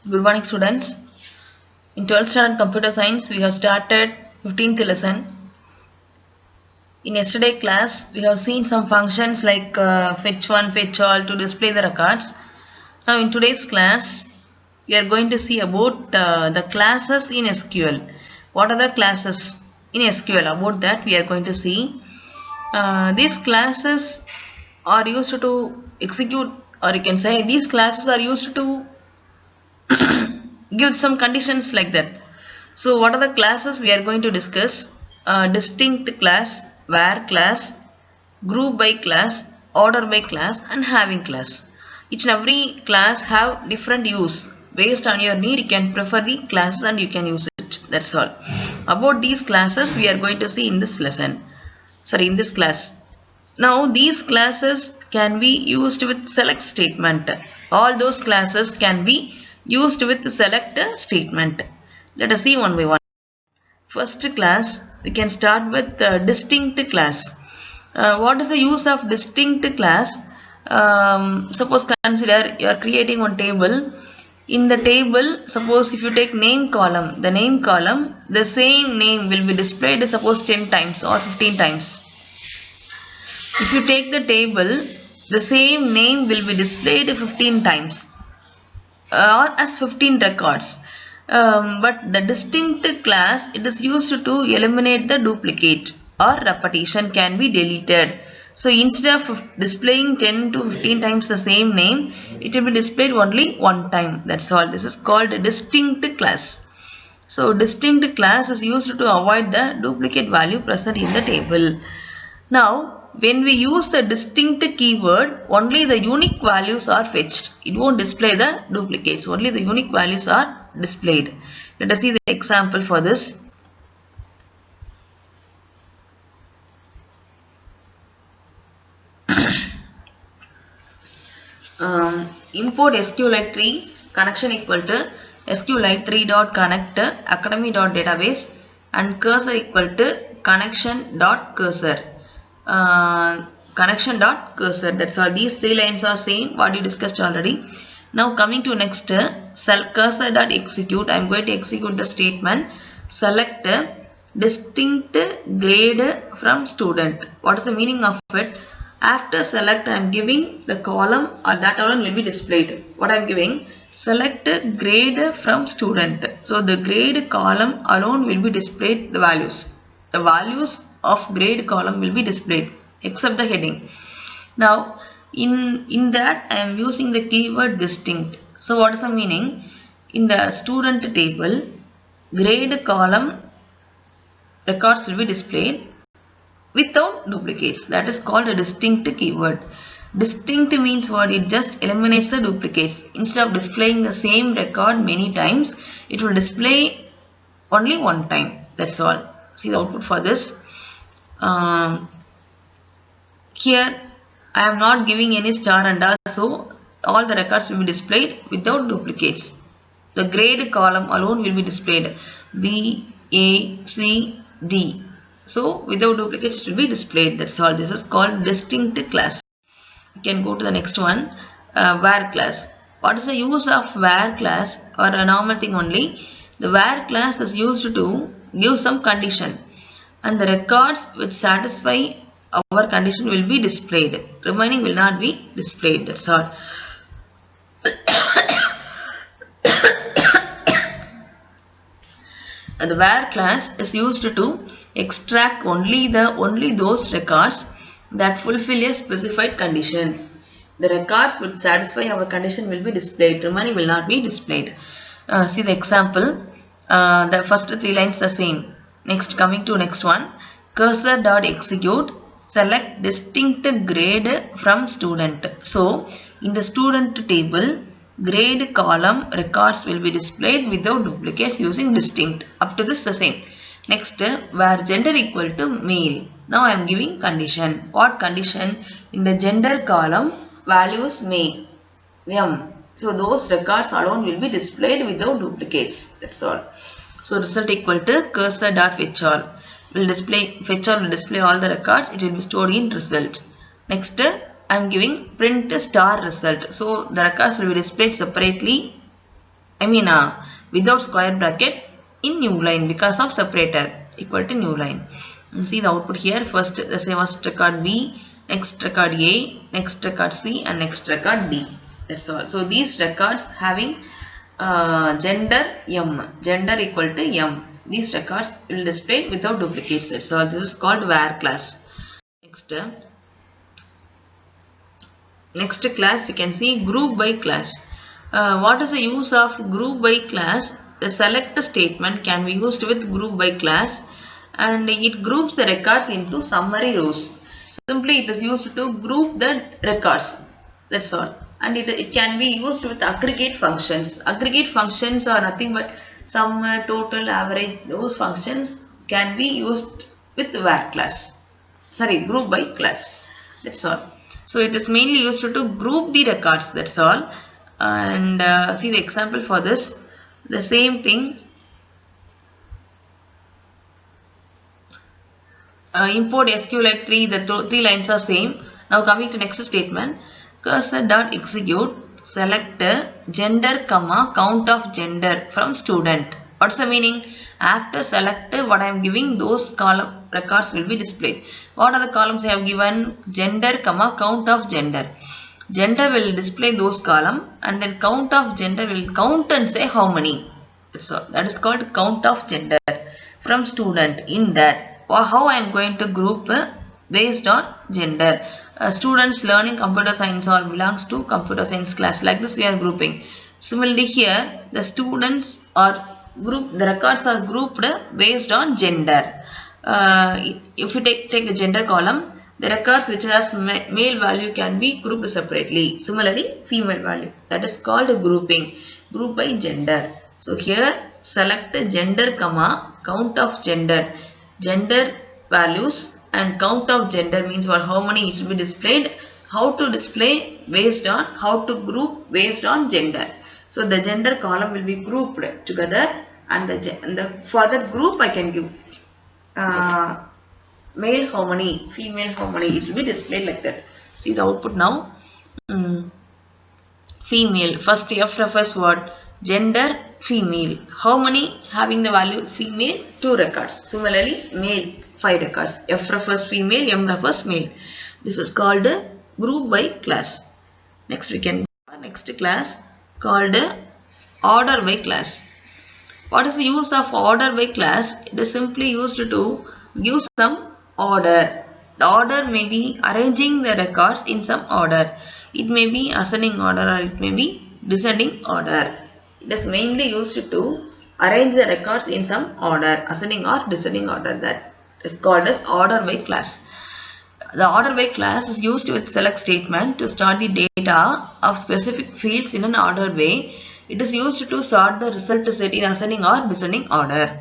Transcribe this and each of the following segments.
Good morning, students. In 12th standard computer science, we have started 15th lesson. In yesterday class, we have seen some functions like fetch one, fetch all to display the records. Now, in today's class, we are going to see about the classes in SQL. What are the classes in SQL? About that, we are going to see. These classes are used to execute, or you can say these classes are used to give some conditions like that. So what are the classes we are going to discuss? Distinct class, where class, group by class, order by class, and having class. Each and every class have different use. Based on your need, you can prefer the classes and you can use it. That's all. About these classes, we are going to see in this lesson. Sorry, in this class. Now these classes can be used with select statement. All those classes can be used with select statement. Let us see one by one. First class, we can start with distinct class. What is the use of distinct class? Suppose consider you are creating one table. In the table, suppose if you take name column, the name column, the same name will be displayed suppose 10 times or 15 times. If you take the table, the same name will be displayed 15 times or as 15 records. But the distinct class, it is used to eliminate the duplicate or repetition can be deleted. So instead of displaying 10 to 15 times the same name, it will be displayed only one time. That's all. This is called a distinct class. So distinct class is used to avoid the duplicate value present in the table. Now, when we use the distinct keyword, only the unique values are fetched. It won't display the duplicates. Only the unique values are displayed. Let us see the example for this. Import SQLite 3 connection equal to SQLite 3 dot connect academy dot database and cursor equal to connection dot cursor. Connection dot cursor. That's all. These three lines are same what you discussed already. Now coming to next cursor dot execute. I am going to execute the statement. Select distinct grade from student. What is the meaning of it? After select, I am giving the column or that column will be displayed. What I am giving? Select grade from student. So the grade column alone will be displayed the values. The values of grade column will be displayed except the heading. Now in that I am using the keyword distinct. So what is the meaning? In the student table, grade column records will be displayed without duplicates. That is called a distinct keyword. Distinct means what? It just eliminates the duplicates. Instead of displaying the same record many times, it will display only one time. That's all. See the output for this. Here I am not giving any star and also all the records will be displayed without duplicates. The grade column alone will be displayed B, A, C, D. So without duplicates it will be displayed. That's all. This is called distinct class. You can go to the next one. Where class. What is the use of where class or a normal thing only? The where class is used to give some condition and the records which satisfy our condition will be displayed. Remaining will not be displayed. That's all. And the where class is used to extract only those records that fulfill a specified condition. The records which satisfy our condition will be displayed. Remaining will not be displayed. See the example. The first three lines are same. Next, coming to next one. Cursor dot execute. Select distinct grade from student. So in the student table, grade column records will be displayed without duplicates using distinct. Up to this the same. Next, where gender equal to male. Now I am giving condition. What condition? In the gender column, values male. So those records alone will be displayed without duplicates. That's all. So result equal to cursor dot fetch all. Fetch all will display all the records. It will be stored in result. Next, I am giving print star result. So the records will be displayed separately I mean without square bracket in new line because of separator equal to new line. And see the output here. First the first record B, next record A, next record C, and next record D. That's all. So these records having gender gender equal to M. These records will display without duplicates. That's all. This is called var class. Next class we can see group by class. What is the use of group by class? The select statement can be used with group by class, and it groups the records into summary rows. Simply it is used to group the records. That's all. And it can be used with aggregate functions. Aggregate functions are nothing but sum, total, average. Those functions can be used with var class. Sorry, group by class. That's all. So it is mainly used to group the records. That's all. And see the example for this. The same thing. Import SQLite tree. The three lines are same. Now coming to next statement. Cursor dot execute. Select gender comma count of gender from student. What's the meaning? After select what I am giving, those column records will be displayed. What are the columns I have given? Gender comma count of gender. Gender will display those column, and then count of gender will count and say how many. So that is called count of gender from student. In that, how I am going to group based on gender. Students learning computer science or belongs to computer science class. Like this we are grouping. Similarly here the students are grouped, the records are grouped based on gender. If you take a gender column, the records which has male value can be grouped separately. Similarly female value. That is called grouping. Group by gender. So here select gender comma count of gender. Gender values and count of gender means what, how many it will be displayed. How to display based on, how to group based on gender. So the gender column will be grouped together, and for that group I can give male how many, female how many. It will be displayed like that. See the output now. Female, first F refers what? Gender female. How many having the value female? 2 records. Similarly male 5 records. F refers female, M refers male. This is called group by class. Next we can go next class called order by class. What is the use of order by class? It is simply used to give some order. The order may be arranging the records in some order. It may be ascending order or it may be descending order. It is mainly used to arrange the records in some order, ascending or descending order. That is called as order by class. The order by class is used with select statement to store the data of specific fields in an ordered way. It is used to sort the result set in ascending or descending order.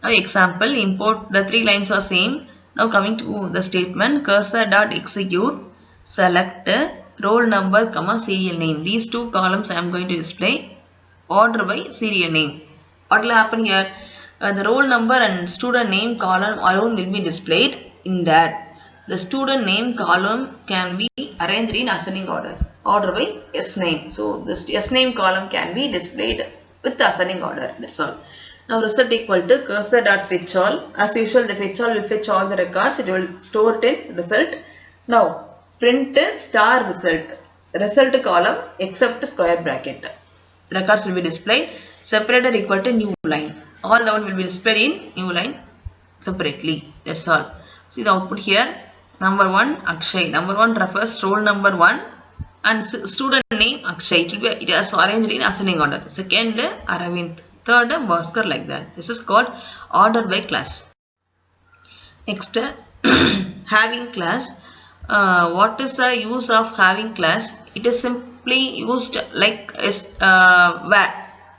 Now example, import, the 3 lines are same. Now coming to the statement, cursor dot execute, select roll number comma serial name. These 2 columns I am going to display order by serial name. What will happen here? The roll number and student name column alone will be displayed. In that, the student name column can be arranged in ascending order by S name. So this S name column can be displayed with the ascending order. That's all. Now result equal to cursor dot fetch all. As usual, the fetch all will fetch all the records. It will store it in result. Now print star result. Result column except square bracket. Records will be displayed. Separator equal to new line. All the one will be displayed in new line separately. That's all. See the output here. Number 1 Akshay. Number 1 refers roll number 1 and student name Akshay. It is arranged in ascending order. Second Aravind. Third Bhaskar, like that. This is called order by class. Next having class. What is the use of having class? It is simply used like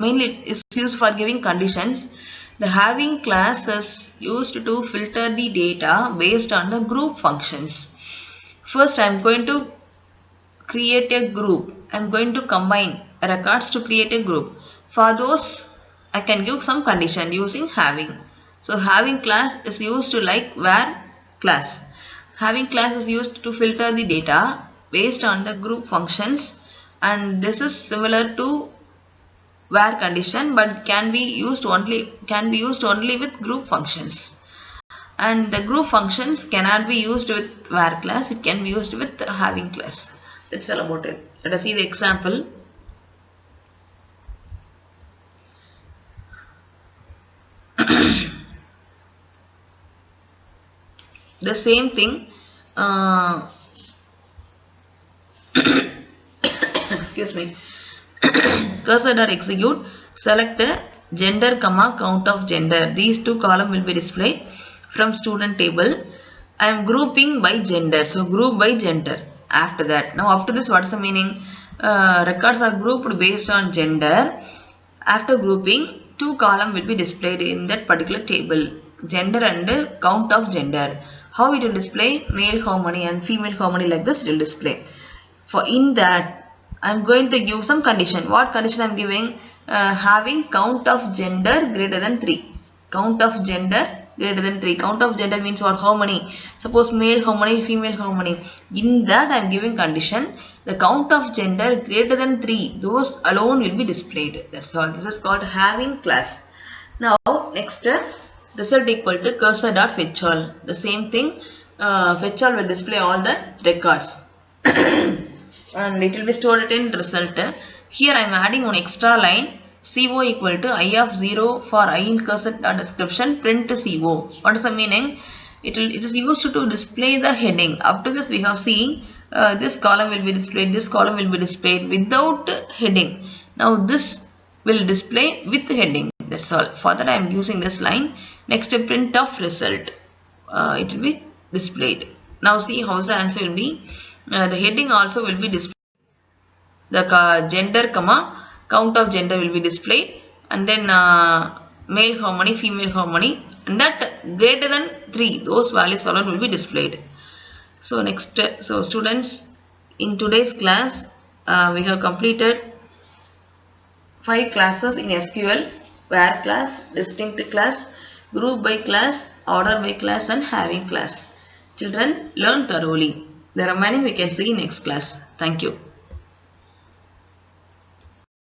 mainly it is used for giving conditions. The having class is used to filter the data based on the group functions. First I am going to create a group. I am going to combine records to create a group. For those I can give some condition using having. So having class is used to like var class. Having class is used to filter the data based on the group functions, and this is similar to where condition, but can be used only with group functions. And the group functions cannot be used with where class, it can be used with having class. That's all about it. Let us see the example. The same thing, excuse me, cursor.execute, select gender comma count of gender. These two columns will be displayed from student table. I am grouping by gender, so group by gender. After that, now after this, what is the meaning? Records are grouped based on gender. After grouping, two columns will be displayed in that particular table, gender and count of gender. How it will display? Male how many and female how many, like this it will display. For in that, I am going to give some condition. What condition I am giving? Having count of gender greater than 3. Count of gender greater than 3. Count of gender means for how many? Suppose male how many, female how many. In that I am giving condition. The count of gender greater than 3. Those alone will be displayed. That's all. This is called having class. Now next, result equal to cursor.fetchAll. The same thing. FetchAll will display all the records. And it will be stored in result. Here I am adding one extra line, CO equal to I of 0 for I in cursor.description, print CO. What is the meaning? It is used to display the heading. Up to this we have seen this column will be displayed, this column will be displayed without heading. Now this will display with heading. That's all. For that I am using this line. Next, print of result. It will be displayed. Now see how the answer will be. The heading also will be displayed. The gender comma count of gender will be displayed, and then male how many, female how many, and that greater than 3, those values alone will be displayed. So next, so students, in today's class we have completed 5 classes in SQL: where class, distinct class, group by class, order by class, and having class. Children, learn thoroughly. The remaining we can see in next class. Thank you.